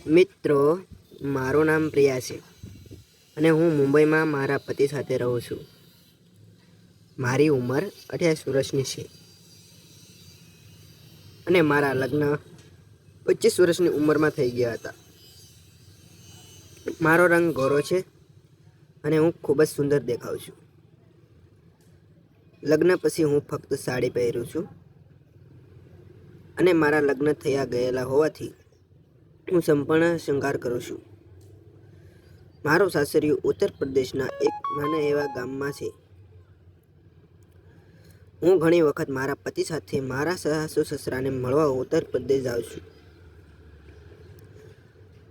મિત્રો, મારું નામ પ્રિયા છે અને હું મુંબઈમાં મારા પતિ સાથે રહું છું. મારી ઉંમર 28 વર્ષની છે અને મારા લગ્ન 25 વર્ષની ઉંમરમાં થઈ ગયા હતા. મારો રંગ ગોરો છે અને હું ખૂબ જ સુંદર દેખાઉં છું. લગ્ન પછી હું ફક્ત સાડી પહેરું છું અને મારા લગ્ન થયા ગયેલા હોવાથી હું સંપૂર્ણ શૃંગાર કરું છું. મારું સાસરિયું ઉત્તર પ્રદેશના એક નાના એવા ગામમાં છે. હું ઘણી વખત મારા પતિ સાથે મારા સાસુ સસરાને મળવા ઉત્તર પ્રદેશ જાઉં છું.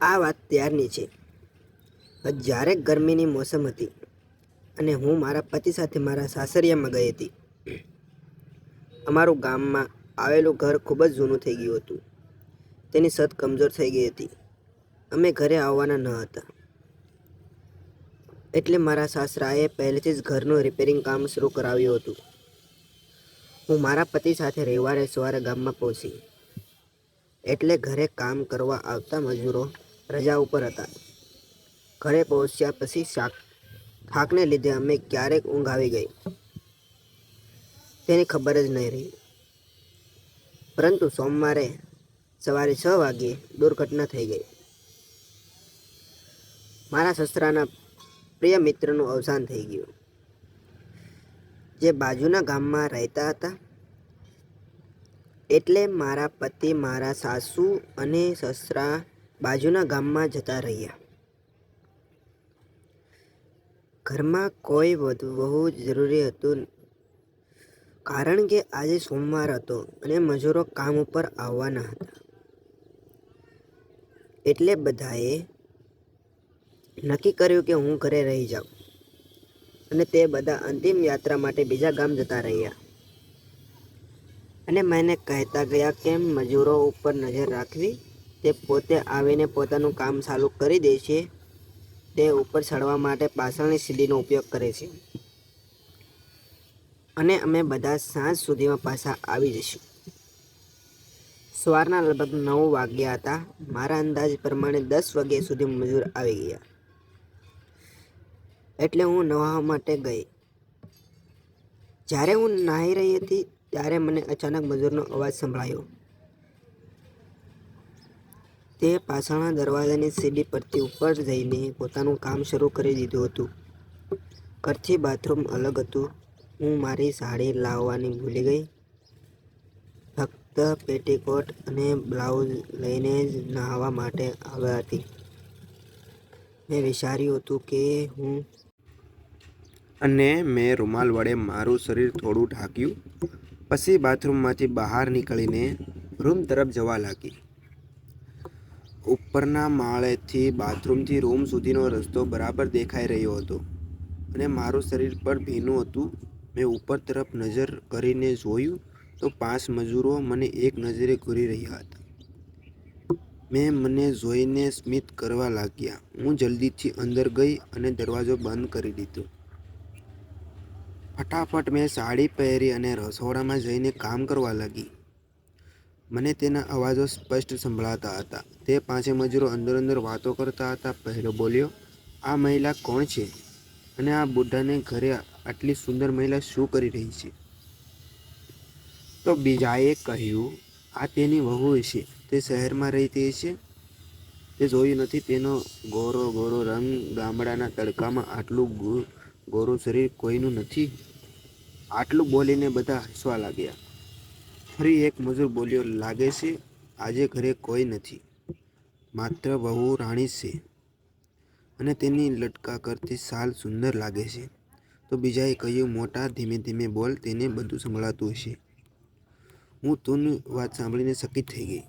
આ વાત ત્યારની છે જ્યારે ગરમીની મોસમ હતી અને હું મારા પતિ સાથે મારા સાસરિયામાં ગઈ હતી. અમારું ગામમાં આવેલું ઘર ખૂબ જ જૂનું થઈ ગયું હતું. તેની છત કમજોર થઈ ગઈ હતી. અમે ઘરે આવવાના ન હતા એટલે મારા સાસરાએ પહેલેથી જ ઘરનું રિપેરિંગ કામ શરૂ કરાવ્યું હતું. હું મારા પતિ સાથે રવિવારે સવારે ગામમાં પહોંચી એટલે ઘરે કામ કરવા આવતા મજૂરો રજા ઉપર હતા. ઘરે પહોંચ્યા પછી થાકને લીધે અમે ક્યારેક ઊંઘ આવી ગઈ તેની ખબર જ નહીં રહી. પરંતુ સોમવારે સવારે 6 વાગ્યે દુર્ઘટના થઈ ગઈ. મારા સસરાના પ્રિય મિત્રનું અવસાન થઈ ગયું, જે બાજુના ગામમાં રહેતા હતા. એટલે મારા પતિ, મારા સાસુ અને સસરા બાજુના ગામમાં જતા રહ્યા. ઘરમાં કોઈ વહુ જરૂરી હતું કારણ કે આજે સોમવાર હતો અને મજૂરો કામ ઉપર આવવાના હતા. એટલે બધાએ નક્કી કર્યું કે હું ઘરે રહી જાઉં અને તે બધા અંતિમ યાત્રા માટે બીજા ગામ જતા રહ્યા. અને મને કહેતા ગયા કે મજૂરો ઉપર નજર રાખવી. તે પોતે આવીને પોતાનું કામ ચાલુ કરી દે છે. તે ઉપર ચડવા માટે પાછળની સીડીનો ઉપયોગ કરે છે અને અમે બધા સાંજ સુધીમાં પાછા આવી જઈશું. સવારના લગભગ 9 વાગ્યા હતા. મારા અંદાજ પ્રમાણે 10 વાગ્યા સુધી મજૂર આવી ગયા એટલે હું નહાવા માટે ગઈ. જ્યારે હું નાહી રહી હતી ત્યારે મને અચાનક મજૂરનો અવાજ સંભળાયો. તે પાછળના દરવાજાની સીડી પરથી ઉપર જઈને પોતાનું કામ શરૂ કરી દીધું હતું. ઘરથી બાથરૂમ અલગ હતું. હું મારી સાડી લાવવાની ભૂલી ગઈ. ફક્ત પેટીકોટ અને બ્લાઉઝ લઈને જ નહાવા માટે આવી હતી. મેં વિચાર્યું હતું કે મેં રૂમાલ વડે મારું શરીર થોડું ઢાંક્યું. પછી બાથરૂમમાંથી બહાર નીકળીને રૂમ તરફ જવા લાગી. ઉપરના માળેથી બાથરૂમથી રૂમ સુધીનો રસ્તો બરાબર દેખાઈ રહ્યો હતો અને મારું શરીર પણ ભીનું હતું. મેં ઉપર તરફ નજર કરીને જોયું તો 5 મજૂરો મને એક નજરે ઘૂરી રહ્યા હતા. મને જોઈને સ્મિત કરવા લાગ્યા. હું જલ્દીથી અંદર ગઈ અને દરવાજો બંધ કરી દીધો. ફટાફટ મેં સાડી પહેરી અને રસોડામાં જઈને કામ કરવા લાગી. મને તેના અવાજો સ્પષ્ટ સંભળાતા હતા. તે 5 મજૂરો અંદર વાતો કરતા હતા. પહેલો બોલ્યો, "આ મહિલા કોણ છે અને આ બુઢાને ઘરે આટલી સુંદર મહિલા શું કરી રહી છે?" તો બીજાએ કહ્યું, "આ તેની વહુ છે. તે શહેરમાં રહેતી છે. તે જોયું નથી તેનો ગોરો રંગ? ગામડાના તડકામાં આટલું ગોરું શરીર કોઈનું નથી." આટલું બોલીને બધા હસવા લાગ્યા. ફરી એક મજૂર બોલ્યો, "લાગે છે આજે ઘરે કોઈ નથી. માત્ર વહુ રાણી છે અને તેની લટકા કરતી શાલ સુંદર લાગે છે." તો બીજાએ કહ્યું, "મોટા, ધીમે બોલ, તેને બધું સંભળાતું હશે." હું તેની વાત સાંભળીને ચકિત થઈ ગઈ.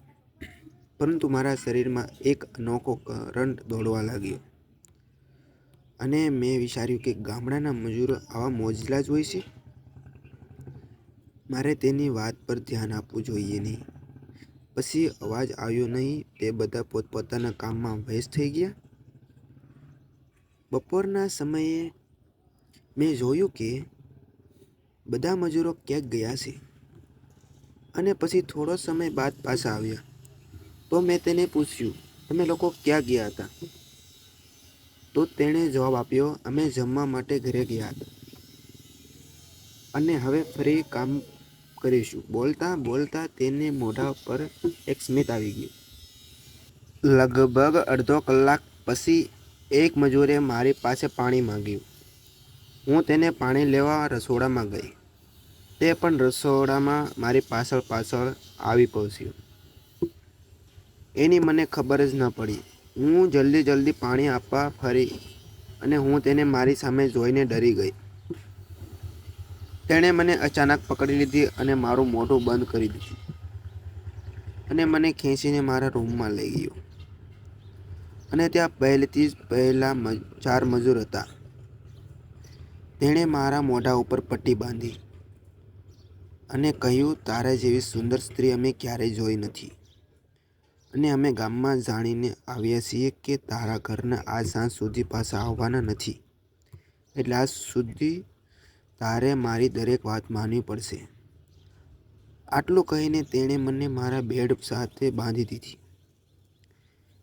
પરંતુ મારા શરીરમાં એક અનોખો કરંટ દોડવા લાગ્યો અને મેં વિચાર્યું કે ગામડાના મજૂરો આવા મોજીલા જ હોય છે. મારે તેની વાત પર ધ્યાન આપવું જોઈએ નહીં. પછી અવાજ આવ્યો નહીં. તે બધા પોતપોતાના કામમાં વ્યસ્ત થઈ ગયા. બપોરના સમયે મેં જોયું કે બધા મજૂરો ક્યાંક ગયા છે અને પછી થોડો સમય બાદ પાછા આવ્યા. તો મેં તેને પૂછ્યું, તમે લોકો ક્યાં ગયા હતા? તો તેણે જવાબ આપ્યો, અમે જમવા માટે ઘરે ગયા હતા અને હવે ફરી કામ કરીશું. બોલતા બોલતા તેને મોઢા પર એક સ્મિત આવી ગયું. લગભગ અડધો કલાક પછી એક મજૂરે મારી પાસે પાણી માંગ્યું. હું તેને પાણી લેવા રસોડામાં ગઈ. તે પણ રસોડામાં મારી પાછળ પાછળ આવી પહોંચ્યો. એની મને ખબર જ ન પડી. હું જલ્દી પાણી આપવા ફરી અને હું તેને મારી સામે જોઈને ડરી ગઈ. તેણે મને અચાનક પકડી લીધી અને મારું મોઢું બંધ કરી દીધું અને મને ખેંચીને મારા રૂમમાં લઈ ગયો. અને ત્યાં પહેલેથી જ 4 મજૂર હતા. તેણે મારા મોઢા ઉપર પટ્ટી બાંધી અને કહ્યું, તારા જેવી સુંદર સ્ત્રી અમે ક્યારેય જોઈ નથી અને અમે ગામમાં જાણીને આવ્યા છીએ કે તારા ઘરના આજ સાંજ સુધી પાછા આવવાના નથી. એટલે આજ સુધી તારે મારી દરેક વાત માનવી પડશે. આટલું કહીને તેણે મને મારા બેડ સાથે બાંધી દીધી.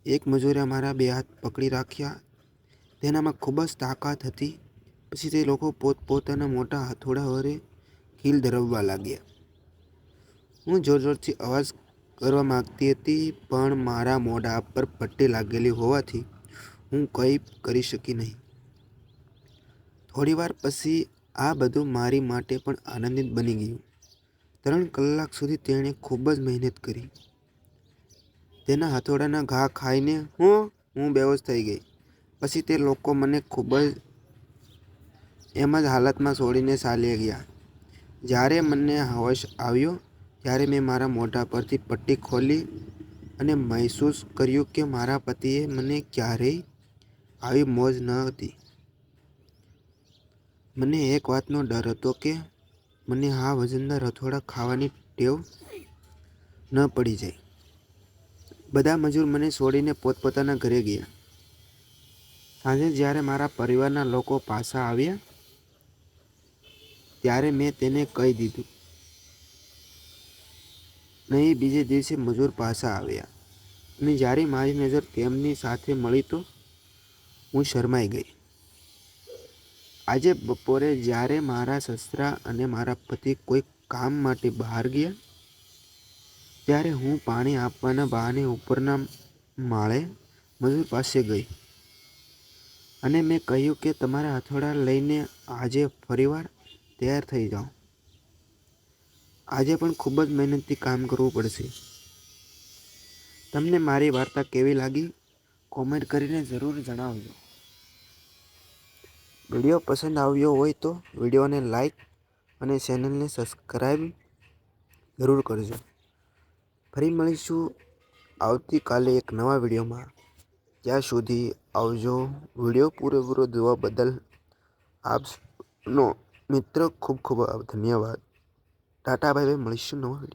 એક મજૂરે મારા 2 હાથ પકડી રાખ્યા. તેનામાં ખૂબ જ તાકાત હતી. પછી તે લોકો પોતપોતાના મોટા હથોડા વડે ખીલ ધરવવા લાગ્યા. હું જોરથી અવાજ કરવા માંગતી હતી, પણ મારા મોઢા પર પટ્ટી લાગેલી હોવાથી હું કંઈ કરી શકી નહીં. થોડીવાર પછી આ બધું મારી માટે પણ આનંદિત બની ગયું. 3 કલાક સુધી તેણે ખૂબ જ મહેનત કરી. તેના હથોડાના ઘા ખાઈને હું બેહોશ થઈ ગઈ. પછી તે લોકો મને ખૂબ જ એમ જ હાલતમાં છોડીને ચાલ્યા ગયા. જ્યારે મને હોશ આવ્યો ત્યારે મેં મારા મોઢા પરથી પટ્ટી ખોલી અને મહેસૂસ કર્યું કે મારા પતિએ મને ક્યારેય આવી મોજ ન હતી. મને એક વાતનો ડર હતો કે મને આ વજનદાર હથોડા ખાવાની ટેવ ન પડી જાય. બધા મજૂર મને છોડીને પોતપોતાના ઘરે ગયા. સાંજે જ્યારે મારા પરિવારના લોકો પાછા આવ્યા ત્યારે મેં તેને કહી દીધું નહીં. બીજે દિવસે મજૂર પાછા આવ્યા અને જ્યારે મારી નજર તેમની સાથે મળી તો હું શરમાઈ ગઈ. આજે બપોરે જ્યારે મારા સસરા અને મારા પતિ કોઈ કામ માટે બહાર ગયા ત્યારે હું પાણી આપવાના બહાને ઉપરના માળે મજૂર પાસે ગઈ અને મેં કહ્યું કે તમારા હથોડા લઈને આજે ફરીવાર તૈયાર થઈ જાઓ. આજે પણ ખૂબ જ મહેનતથી કામ કરવું પડશે. તમને મારી વાર્તા કેવી લાગી? કોમેન્ટ કરીને જરૂર જણાવજો. વિડીયો પસંદ આવ્યો હોય તો વિડીયોને લાઈક અને ચેનલને સબસ્ક્રાઈબ જરૂર કરજો. ફરી મળીશું આવતીકાલે એક નવા વિડીયોમાં. ત્યાં સુધી આવજો. વિડીયો પૂરેપૂરો જોવા બદલ આપનો મિત્ર ખૂબ ખૂબ ધન્યવાદ. Tata bye bye. મળીશું નવા વિડીયો.